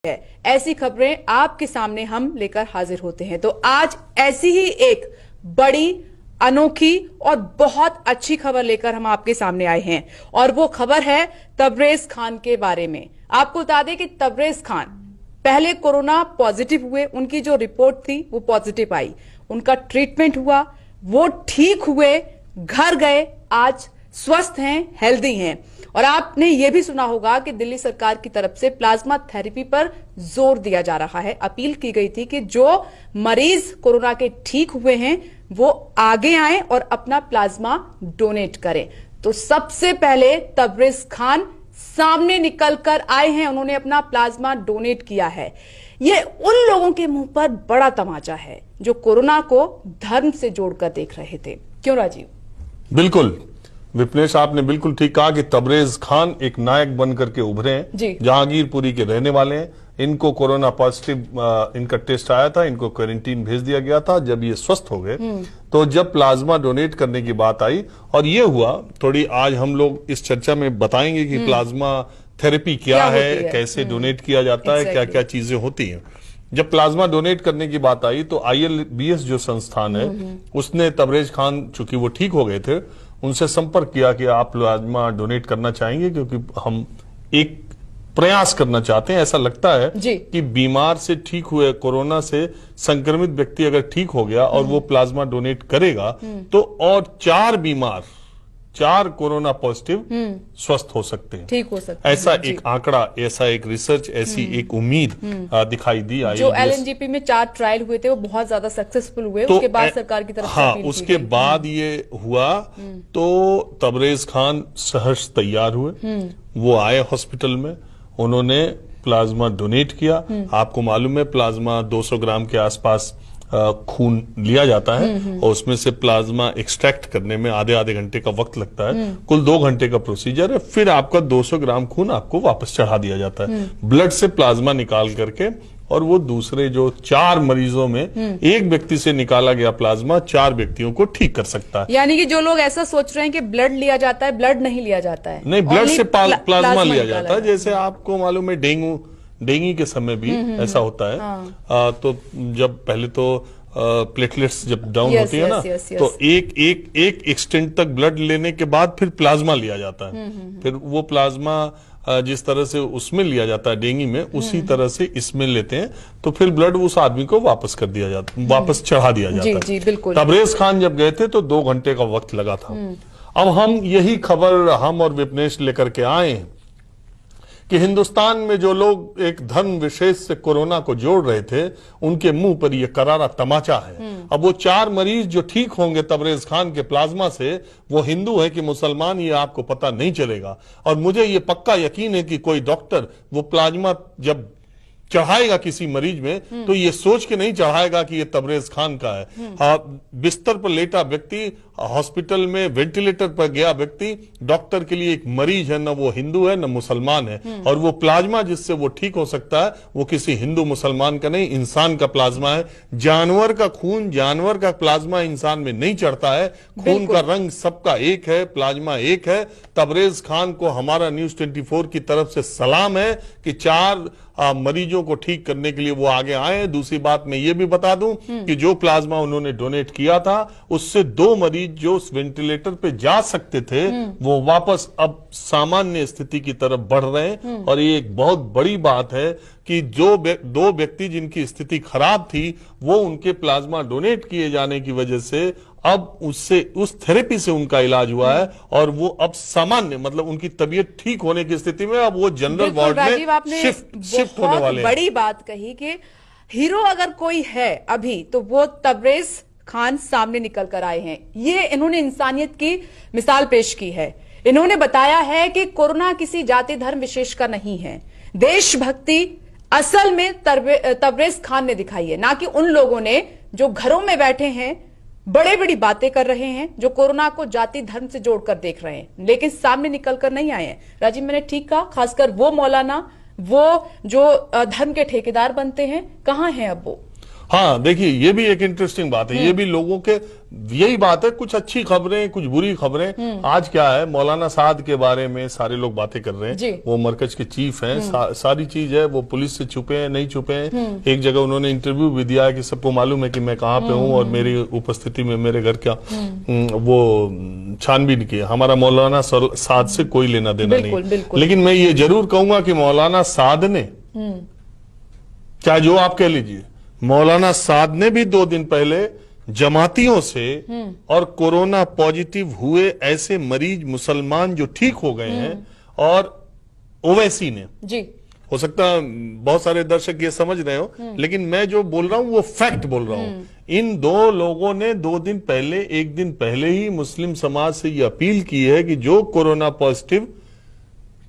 है। ऐसी खबरें आपके सामने हम लेकर हाजिर होते हैं। तो आज ऐसी ही एक बड़ी, अनोखी और बहुत अच्छी खबर लेकर हम आपके सामने आए हैं और वो खबर है तबरेज खान के बारे में। आपको बता दें कि तबरेज खान पहले कोरोना पॉजिटिव हुए, उनकी जो रिपोर्ट थी वो पॉजिटिव आई, उनका ट्रीटमेंट हुआ, वो ठीक हुए, घर गए, आज स्वस्थ हैं, हेल्दी हैं। और आपने यह भी सुना होगा कि दिल्ली सरकार की तरफ से प्लाज्मा थेरेपी पर जोर दिया जा रहा है। अपील की गई थी कि जो मरीज कोरोना के ठीक हुए हैं वो आगे आएं और अपना प्लाज्मा डोनेट करें। तो सबसे पहले तबरेज खान सामने निकलकर आए हैं, उन्होंने अपना प्लाज्मा डोनेट किया है। ये उन लोगों के मुंह पर बड़ा तमाचा है जो कोरोना को धर्म से जोड़कर देख रहे थे। क्यों राजीव? बिल्कुल विपनेश, आपने बिल्कुल ठीक कहा कि तबरेज खान एक नायक बनकर के उभरे हैं। जहांगीरपुरी के रहने वाले हैं। इनको कोरोना पॉजिटिव इनका टेस्ट आया था, इनको क्वारंटीन भेज दिया गया था। जब ये स्वस्थ हो गए तो जब प्लाज्मा डोनेट करने की बात आई और ये हुआ, थोड़ी आज हम लोग इस चर्चा में बताएंगे कि प्लाज्मा थेरेपी क्या है, कैसे डोनेट किया जाता है, क्या क्या चीजें होती हैं। जब प्लाज्मा डोनेट करने की बात आई तो ILBS जो संस्थान है उसने तबरेज खान, चूंकि वो ठीक हो गए थे, उनसे संपर्क किया कि आप प्लाज्मा डोनेट करना चाहेंगे, क्योंकि हम एक प्रयास करना चाहते हैं। ऐसा लगता है कि बीमार से ठीक हुए, कोरोना से संक्रमित व्यक्ति अगर ठीक हो गया और वो प्लाज्मा डोनेट करेगा तो और 4 बीमार, 4 कोरोना पॉजिटिव स्वस्थ हो सकते हैं, ठीक हो सकते हैं। ऐसा एक आंकड़ा, ऐसा एक रिसर्च, ऐसी एक उम्मीद दिखाई दी। जो LNGP में 4 ट्रायल हुए थे वो बहुत ज्यादा सक्सेसफुल हुए, तो उसके बाद सरकार की तरफ से उसके बाद ये हुआ तो तबरेज खान सहर्ष तैयार हुए। वो आए हॉस्पिटल में, उन्होंने प्लाज्मा डोनेट किया। आपको मालूम है प्लाज्मा 200 ग्राम के आसपास खून लिया जाता है और उसमें से प्लाज्मा एक्सट्रैक्ट करने में आधे घंटे का वक्त लगता है। कुल 2 घंटे का प्रोसीजर है। फिर आपका 200 ग्राम खून आपको वापस चढ़ा दिया जाता है ब्लड से प्लाज्मा निकाल करके, और वो दूसरे जो 4 मरीजों में एक व्यक्ति से निकाला गया प्लाज्मा 4 व्यक्तियों को ठीक कर सकता है। यानी कि जो लोग ऐसा सोच रहे हैं कि ब्लड लिया जाता है, ब्लड नहीं लिया जाता है, नहीं, ब्लड से प्लाज्मा लिया जाता है। जैसे आपको मालूम है डेंगू के समय भी ऐसा होता है। तो जब पहले तो प्लेटलेट्स जब डाउन होती है ना, तो एक एक्सटेंट तक ब्लड लेने के बाद फिर प्लाज्मा लिया जाता है। फिर वो प्लाज्मा जिस तरह से उसमें लिया जाता है डेंगू में, उसी तरह से इसमें लेते हैं, तो फिर ब्लड उस आदमी को वापस कर दिया जाता, वापस चढ़ा दिया जाता है। जी, बिल्कुल। तबरेज खान जब गए थे तो 2 घंटे का वक्त लगा था। अब हम यही खबर हम और विपनेश लेकर के आए हैं कि हिंदुस्तान में जो लोग एक धर्म विशेष से कोरोना को जोड़ रहे थे, उनके मुंह पर यह करारा तमाचा है। अब वो 4 मरीज जो ठीक होंगे तबरेज खान के प्लाज्मा से, वो हिंदू है कि मुसलमान, ये आपको पता नहीं चलेगा। और मुझे ये पक्का यकीन है कि कोई डॉक्टर वो प्लाज्मा जब चढ़ाएगा किसी मरीज में तो ये सोच के नहीं चढ़ाएगा कि ये तबरेज खान का है। बिस्तर पर लेटा व्यक्ति, हॉस्पिटल में वेंटिलेटर पर गया व्यक्ति, डॉक्टर के लिए एक मरीज है, न वो हिंदू है न मुसलमान है। और वो प्लाज्मा जिससे वो ठीक हो सकता है वो किसी हिंदू मुसलमान का नहीं, इंसान का प्लाज्मा है। जानवर का खून, जानवर का प्लाज्मा इंसान में नहीं चढ़ता है। खून का रंग सबका एक है, प्लाज्मा एक है। तबरेज खान को हमारा न्यूज 24 की तरफ से सलाम है कि 4 मरीजों को ठीक करने के लिए वो आगे आए। दूसरी बात मैं ये भी बता दूं कि जो प्लाज्मा उन्होंने डोनेट किया था उससे 2 मरीज जो वेंटिलेटर पे जा सकते थे वो वापस अब सामान्य स्थिति की तरफ बढ़ रहे हैं। और ये एक बहुत बड़ी बात है कि जो 2 व्यक्ति जिनकी स्थिति खराब थी, वो उनके प्लाज्मा डोनेट किए जाने की वजह से अब उससे, उस थेरेपी से उनका इलाज हुआ है और वो अब सामान्य, मतलब उनकी तबीयत ठीक होने की स्थिति में, अब वो जनरल वार्ड में शिफ्ट होने वाले हैं। बड़ी बात कही कि हीरो अगर कोई है अभी तो वो तबरेज खान सामने निकल कर आए हैं। ये इन्होंने इंसानियत की मिसाल पेश की है। इन्होंने बताया है कि कोरोना किसी जाति धर्म विशेष का नहीं है। देशभक्ति असल में तबरेज खान ने दिखाई है, ना कि उन लोगों ने जो घरों में बैठे हैं, बड़े बड़ी बातें कर रहे हैं, जो कोरोना को जाति धर्म से जोड़कर देख रहे हैं, लेकिन सामने निकलकर नहीं आए हैं। राजीव, मैंने ठीक कहा? खासकर वो मौलाना, वो जो धर्म के ठेकेदार बनते हैं, कहां हैं अब वो? हाँ देखिए, ये भी एक इंटरेस्टिंग बात है। ये भी लोगों के यही बात है, कुछ अच्छी खबरें कुछ बुरी खबरें। आज क्या है, मौलाना साद के बारे में सारे लोग बातें कर रहे हैं। वो मरकज के चीफ हैं। सारी चीज है, वो पुलिस से छुपे हैं नहीं छुपे हैं। एक जगह उन्होंने इंटरव्यू भी दिया है कि सबको मालूम है कि मैं कहाँ पे हूँ और मेरी उपस्थिति में मेरे घर क्या वो छानबीन की। हमारा मौलाना साद से कोई लेना देना नहीं। लेकिन मैं ये जरूर कहूंगा कि मौलाना साद ने, चाहे जो आप कह लीजिए, मौलाना साद ने भी 2 दिन पहले जमातियों से और कोरोना पॉजिटिव हुए ऐसे मरीज मुसलमान जो ठीक हो गए हैं, और ओवैसी ने जी, हो सकता है बहुत सारे दर्शक ये समझ रहे हो, लेकिन मैं जो बोल रहा हूं वो फैक्ट बोल रहा हूं। इन 2 लोगों ने 2 दिन पहले, 1 दिन पहले ही मुस्लिम समाज से ये अपील की है कि जो कोरोना पॉजिटिव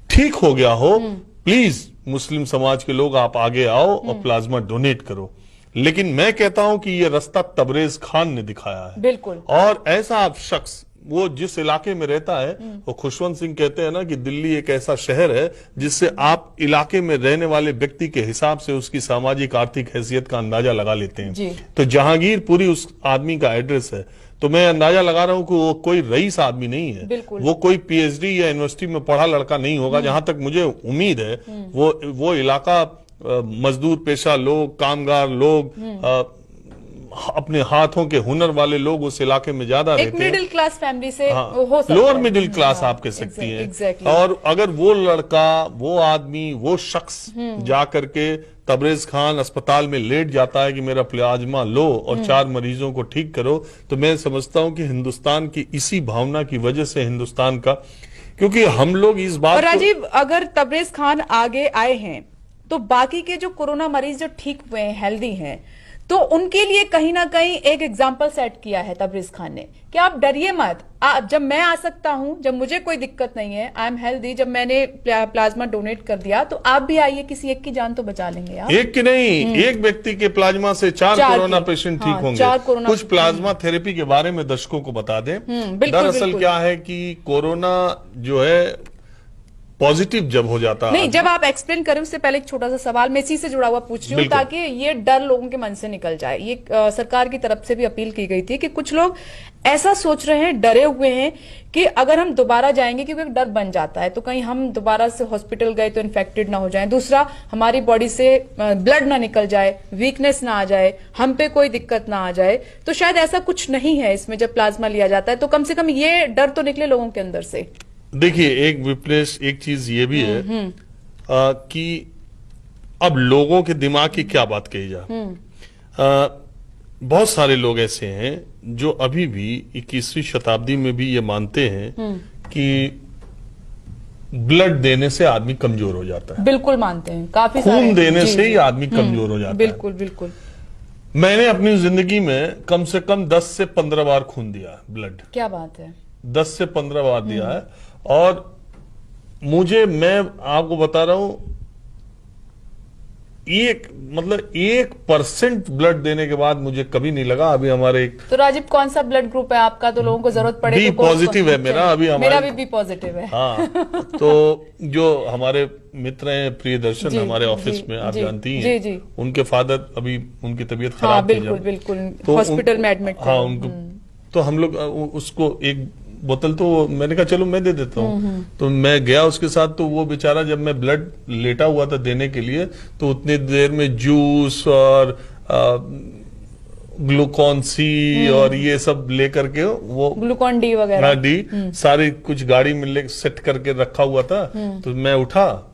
ठीक हो गया हो, प्लीज मुस्लिम समाज के लोग आप आगे आओ और प्लाज्मा डोनेट करो। लेकिन मैं कहता हूं कि ये रास्ता तबरेज खान ने दिखाया है। बिल्कुल। और ऐसा आप शख्स, वो जिस इलाके में रहता है, वो खुशवंत सिंह कहते हैं ना कि दिल्ली एक ऐसा शहर है जिससे आप इलाके में रहने वाले व्यक्ति के हिसाब से उसकी सामाजिक आर्थिक हैसियत का अंदाजा लगा लेते हैं। तो जहांगीरपुरी उस आदमी का एड्रेस है। तो मैं अंदाजा लगा रहा हूं कि वो कोई रईस आदमी नहीं है, वो कोई पीएचडी या यूनिवर्सिटी में पढ़ा लड़का नहीं होगा। जहां तक मुझे उम्मीद है, वो इलाका मजदूर पेशा लोग, कामगार लोग, अपने हाथों के हुनर वाले लोग उस इलाके में ज्यादा रहते हैं। मिडिल क्लास फैमिली से हो सकता है, लोअर मिडिल क्लास आप कह सकती हैं। और अगर वो लड़का, वो आदमी, वो शख्स जाकर के तबरेज खान अस्पताल में लेट जाता है कि मेरा प्लाज्मा लो और 4 मरीजों को ठीक करो, तो मैं समझता हूं कि हिंदुस्तान की इसी भावना की वजह से हिंदुस्तान का, क्योंकि हम लोग इस बात, राजीव, अगर तबरेज खान आगे आए हैं तो बाकी के जो कोरोना मरीज जो ठीक हुए हैं, हेल्दी हैं, तो उनके लिए कहीं ना कहीं एक एग्जाम्पल सेट किया है तबरेज खान ने कि आप डरिए मत। जब मैं आ सकता हूं, जब मुझे कोई दिक्कत नहीं है, आई एम हेल्दी, जब मैंने प्लाज्मा डोनेट कर दिया, तो आप भी आइए, किसी एक की जान तो बचा लेंगे आप। एक की नहीं, एक व्यक्ति के प्लाज्मा से 4 कोरोना पेशेंट ठीक होंगे। कुछ प्लाज्मा थेरेपी के बारे में दर्शकों को बता दें। दरअसल क्या है कि कोरोना जो है पॉजिटिव जब हो जाता है, नहीं, जब आप एक्सप्लेन करें उससे पहले एक छोटा सा सवाल मैं इसी से जुड़ा हुआ पूछ रही हूँ, ताकि ये डर लोगों के मन से निकल जाए। ये सरकार की तरफ से भी अपील की गई थी कि कुछ लोग ऐसा सोच रहे हैं, डरे हुए हैं कि अगर हम दोबारा जाएंगे, क्योंकि एक डर बन जाता है, तो कहीं हम दोबारा से हॉस्पिटल गए तो इन्फेक्टेड ना हो जाए, दूसरा हमारी बॉडी से ब्लड ना निकल जाए, वीकनेस ना आ जाए, हम पे कोई दिक्कत ना आ जाए। तो शायद ऐसा कुछ नहीं है इसमें। जब प्लाज्मा लिया जाता है तो कम से कम ये डर तो निकले लोगों के अंदर से। देखिए, एक विपनेश, एक चीज ये भी है कि अब लोगों के दिमाग की क्या बात कही जाए। बहुत सारे लोग ऐसे हैं जो अभी भी 21वीं शताब्दी में भी ये मानते हैं कि ब्लड देने से आदमी कमजोर हो जाता है। बिल्कुल मानते हैं, काफी खून देने से ही आदमी कमजोर हो जाता है। बिल्कुल बिल्कुल। मैंने अपनी जिंदगी में कम से कम 10 से 15 बार खून दिया, ब्लड। क्या बात है। 10 से 15 बार दिया है। और मैं आपको बता रहा हूं, 1% ब्लड देने के बाद मुझे कभी नहीं लगा। अभी हमारे एक, तो राजीव, कौन सा ब्लड ग्रुप है आपका? तो लोगों को जरूरत पड़े बी पॉजिटिव है मेरा। अभी मेरा भी बी पॉजिटिव है। हाँ, तो जो हमारे मित्र हैं प्रियदर्शन, हमारे ऑफिस में, आप जानती हैं, जी, उनके फादर, अभी उनकी तबीयत खराब थी, बिल्कुल हॉस्पिटल में एडमिट थे। हाँ, उनको, तो हम लोग उसको एक बोतल, तो मैंने कहा चलो मैं दे देता हूँ। तो मैं गया उसके साथ, तो वो बेचारा, जब मैं ब्लड लेटा हुआ था देने के लिए, तो उतनी देर में जूस और ग्लूकॉन सी और ये सब लेकर के, वो ग्लूकॉन डी वगैरह, डी सारी कुछ गाड़ी में ले सेट करके रखा हुआ था। तो मैं उठा,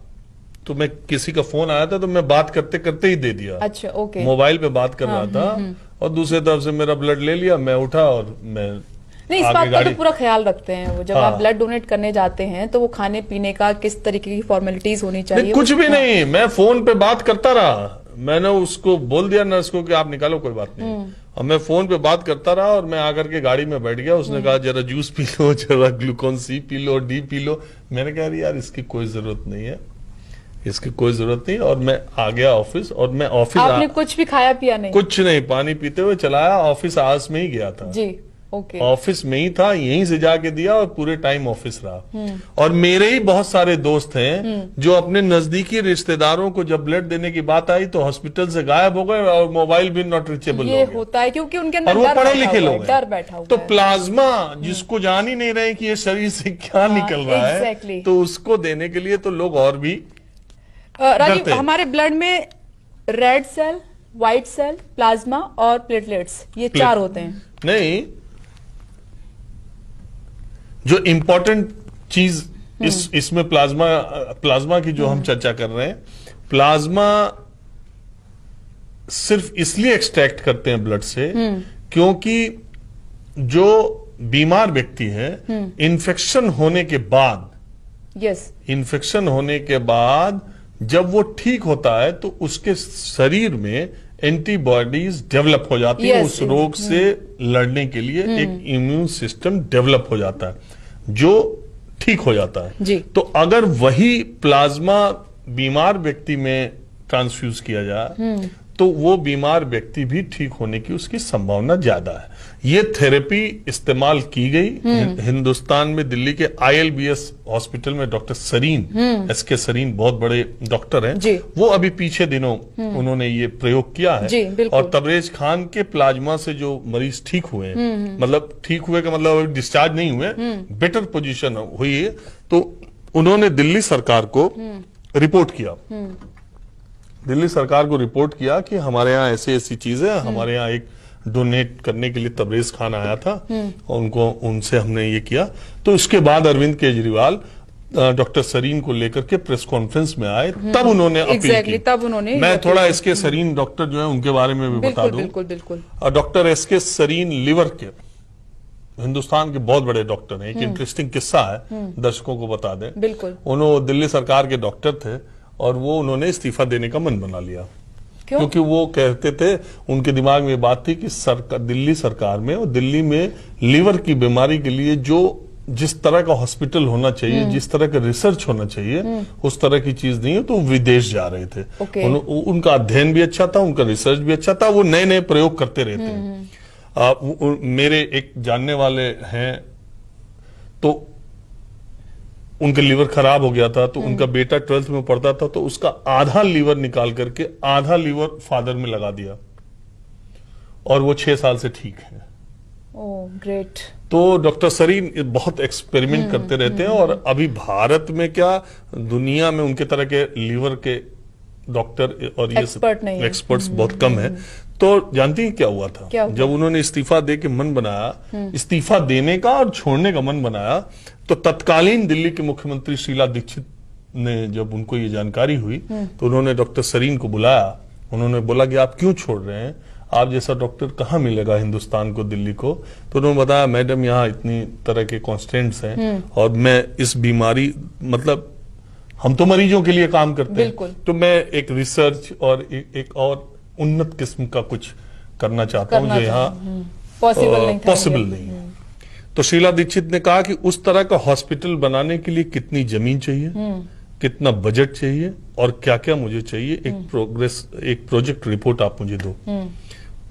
तो मैं किसी का फोन आया था, तो मैं बात करते करते ही दे दिया। अच्छा, ओके। मोबाइल पे बात कर रहा था, और दूसरी तरफ से मेरा ब्लड ले लिया। मैं उठा और मैं, नहीं, इस बात का तो पूरा ख्याल रखते हैं वो, जब आप ब्लड डोनेट करने जाते हैं तो वो खाने पीने का किस तरीके की फॉर्मेलिटीज होनी चाहिए। कुछ भी नहीं, मैं फोन पे बात करता रहा। मैंने उसको बोल दिया नर्स को कि आप निकालो, कोई बात नहीं। और मैं फोन पे बात करता रहा, और मैं आकर के गाड़ी में बैठ गया। उसने कहा जरा जूस पी लो, जरा Glucon C P low, D P low. मैंने कहा यार इसकी कोई जरूरत नहीं है, इसकी कोई जरूरत नहीं। और मैं आ गया ऑफिस, और मैं ऑफिस, आपने कुछ भी खाया पिया नहीं? कुछ नहीं, पानी पीते हुए चलाया, ऑफिस आज में ही गया था जी। ओके। ऑफिस में ही था, यहीं से जाके दिया और पूरे टाइम ऑफिस रहा। और मेरे ही बहुत सारे दोस्त हैं जो अपने नजदीकी रिश्तेदारों को जब ब्लड देने की बात आई तो हॉस्पिटल से गायब हो गए और मोबाइल भी नॉट रीचेबल हो ये गया। होता है क्योंकि उनके और अंदर वो डर पढ़े बैठा लिखे हुआ है, लोग डर हैं। बैठा हुआ तो है। प्लाज्मा जिसको जान ही नहीं रहे कि ये शरीर से क्या निकल रहा है, exactly। तो उसको देने के लिए तो लोग और भी राजीव, डरते हैं। हमारे ब्लड में red cell, white cell, plasma और प्लेटलेट्स, ये चार होते हैं। नहीं, जो इंपॉर्टेंट चीज इसमें प्लाज्मा की जो हम चर्चा कर रहे हैं, प्लाज्मा सिर्फ इसलिए एक्सट्रैक्ट करते हैं ब्लड से क्योंकि जो बीमार व्यक्ति है इन्फेक्शन होने के बाद, यस, इन्फेक्शन होने के बाद जब वो ठीक होता है तो उसके शरीर में एंटीबॉडीज डेवलप हो जाती है। Yes, उस रोग से लड़ने के लिए एक इम्यून सिस्टम डेवलप हो जाता है जो ठीक हो जाता है जी। तो अगर वही प्लाज्मा बीमार व्यक्ति में ट्रांसफ्यूज किया जाए तो वो बीमार व्यक्ति भी ठीक होने की उसकी संभावना ज्यादा है। ये थेरेपी इस्तेमाल की गई हिंदुस्तान में, दिल्ली के ILBS हॉस्पिटल में डॉक्टर सरीन, SK सरीन बहुत बड़े डॉक्टर हैं जी। वो अभी पीछे दिनों उन्होंने ये प्रयोग किया है जी, बिल्कुल। और तबरेज खान के प्लाज्मा से जो मरीज ठीक हुए हैं, मतलब ठीक हुए का मतलब डिस्चार्ज नहीं हुए, बेटर पोजीशन हुई है, तो उन्होंने दिल्ली सरकार को रिपोर्ट किया, दिल्ली सरकार को रिपोर्ट किया कि हमारे यहाँ ऐसी ऐसी चीजें, हमारे यहाँ एक डोनेट करने के लिए तबरेज खान आया था और उनसे हमने ये किया। तो इसके बाद अरविंद केजरीवाल डॉक्टर सरीन को लेकर के प्रेस कॉन्फ्रेंस में आए, तब उन्होंने अपील की। तब उन्होंने मैं थोड़ा SK सरीन डॉक्टर जो है उनके बारे में भी बता दूं। बिल्कुल बिल्कुल। डॉक्टर SK सरीन लिवर के हिंदुस्तान के बहुत बड़े डॉक्टर हैं। एक इंटरेस्टिंग किस्सा है, दर्शकों को बता दें। बिल्कुल। उन्होंने दिल्ली सरकार के डॉक्टर थे और वो उन्होंने इस्तीफा देने का मन बना लिया। क्यों? क्योंकि वो कहते थे, उनके दिमाग में ये बात थी कि दिल्ली सरकार में और दिल्ली में लीवर की बीमारी के लिए जिस तरह का हॉस्पिटल होना चाहिए, जिस तरह का रिसर्च होना चाहिए, उस तरह की चीज नहीं है, तो विदेश जा रहे थे। ओके। उनका अध्ययन भी अच्छा था, उनका रिसर्च भी अच्छा था, वो नए नए प्रयोग करते रहते हैं। मेरे एक जानने वाले हैं, तो उनका लीवर खराब हो गया था, तो उनका बेटा 12th में पढ़ता था, तो उसका आधा लीवर निकाल करके आधा लीवर फादर में लगा दिया और वो 6 साल से ठीक है। Oh great. तो डॉक्टर सरीन बहुत एक्सपेरिमेंट करते रहते हैं और अभी भारत में क्या, दुनिया में उनके तरह के लीवर के डॉक्टर और ये एक्सपर्ट्स बहुत कम है। तो जानती है क्या हुआ था? जब उन्होंने इस्तीफा दे के मन बनाया, इस्तीफा देने का और छोड़ने का मन बनाया, तो तत्कालीन दिल्ली के मुख्यमंत्री शीला दीक्षित ने जब उनको ये जानकारी हुई तो उन्होंने डॉक्टर सरीन को बुलाया। उन्होंने बोला कि आप क्यों छोड़ रहे हैं, आप जैसा डॉक्टर कहाँ मिलेगा हिंदुस्तान को, दिल्ली को। तो उन्होंने बताया, मैडम यहाँ इतनी तरह के कॉन्स्टेंट्स हैं और मैं इस बीमारी, मतलब हम तो मरीजों के लिए काम करते हैं, तो मैं एक रिसर्च और एक और उन्नत किस्म का कुछ करना चाहता हूं जो यहाँ पॉसिबल नहीं है। तो शीला दीक्षित ने कहा कि उस तरह का हॉस्पिटल बनाने के लिए कितनी जमीन चाहिए, कितना बजट चाहिए और क्या क्या मुझे चाहिए, एक प्रोजेक्ट रिपोर्ट आप मुझे दो।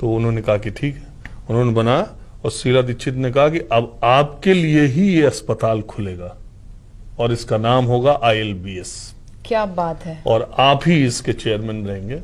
तो उन्होंने कहा कि ठीक है, उन्होंने बनाया और शीला दीक्षित ने कहा कि अब आपके लिए ही ये अस्पताल खुलेगा और इसका नाम होगा ILBS। क्या बात है। और आप ही इसके चेयरमैन रहेंगे,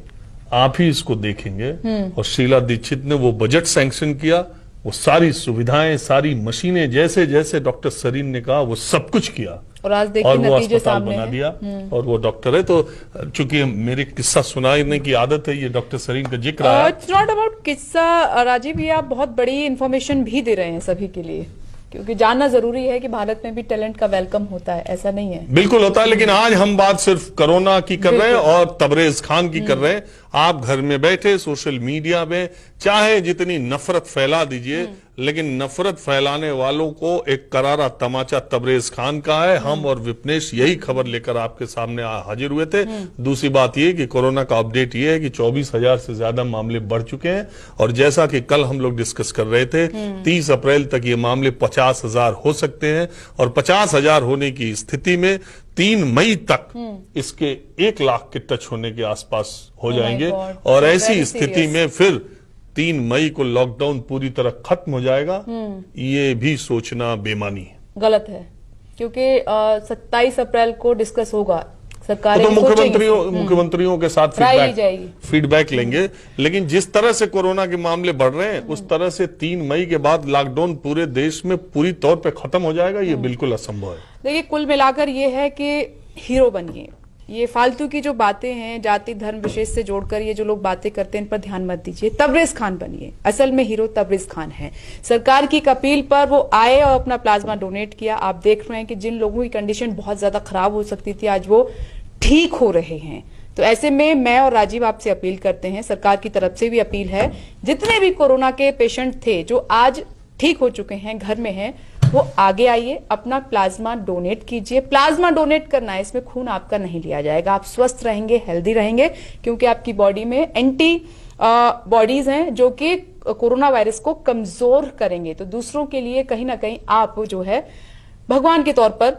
आप ही इसको देखेंगे। और शीला दीक्षित ने वो बजट सैंक्शन किया, वो सारी सुविधाएं, सारी मशीनें, जैसे जैसे डॉक्टर सरीन ने कहा वो सब कुछ किया और आज देखिए और वो नतीजे अस्पताल सामने बना दिया। और वो डॉक्टर है, तो चूंकि मेरे किस्सा सुनाने की आदत है, ये डॉक्टर सरीन का जिक्र आया। इट्स नॉट अबाउट किस्सा राजीव, ये आप बहुत बड़ी इंफॉर्मेशन भी दे रहे हैं सभी के लिए, क्योंकि जानना जरूरी है कि भारत में भी टैलेंट का वेलकम होता है, ऐसा नहीं है। बिल्कुल होता है, लेकिन आज हम बात सिर्फ कोरोना की कर रहे हैं और तबरेज खान की कर रहे हैं। आप घर में बैठे सोशल मीडिया में चाहे जितनी नफरत फैला दीजिए, लेकिन नफरत फैलाने वालों को एक करारा तमाचा तबरेज खान का है। हम और विपनेश यही खबर लेकर आपके सामने हाजिर हुए थे। दूसरी बात यह कि कोरोना का अपडेट ये है कि 24,000 से ज्यादा मामले बढ़ चुके हैं और जैसा कि कल हम लोग डिस्कस कर रहे थे, 30 अप्रैल तक ये मामले 50,000 हो सकते हैं और 50,000 होने की स्थिति में 3 मई तक इसके 1 लाख के टच होने के आसपास हो जाएंगे। और ऐसी स्थिति में फिर 3 मई को लॉकडाउन पूरी तरह खत्म हो जाएगा, ये भी सोचना बेमानी है। गलत है, क्योंकि 27 अप्रैल को डिस्कस होगा, सरकार तो मुख्यमंत्रियों के साथ फीडबैक लेंगे। लेकिन जिस तरह से कोरोना के मामले बढ़ रहे हैं, उस तरह से 3 मई के बाद लॉकडाउन पूरे देश में पूरी तौर पे खत्म हो जाएगा, ये बिल्कुल असंभव है। देखिए, कुल मिलाकर ये है कि हीरो बनिए। ये फालतू की जो बातें हैं, जाति धर्म विशेष से जोड़कर ये जो लोग बातें करते हैं, इन पर ध्यान मत दीजिए। तबरेज खान बनिए। असल में हीरो तबरेज खान है। सरकार की अपील पर वो आए और अपना प्लाज्मा डोनेट किया। आप देख रहे हैं कि जिन लोगों की कंडीशन बहुत ज्यादा खराब हो सकती थी, आज वो ठीक हो रहे हैं। तो ऐसे में मैं और राजीव आपसे अपील करते हैं, सरकार की तरफ से भी अपील है, जितने भी कोरोना के पेशेंट थे जो आज ठीक हो चुके हैं, घर में हैं, वो आगे आइए, अपना प्लाज्मा डोनेट कीजिए। प्लाज्मा डोनेट करना है, इसमें खून आपका नहीं लिया जाएगा। आप स्वस्थ रहेंगे, हेल्दी रहेंगे, क्योंकि आपकी बॉडी में एंटी बॉडीज हैं जो कि कोरोना वायरस को कमजोर करेंगे। तो दूसरों के लिए कहीं ना कहीं आप जो है भगवान के तौर पर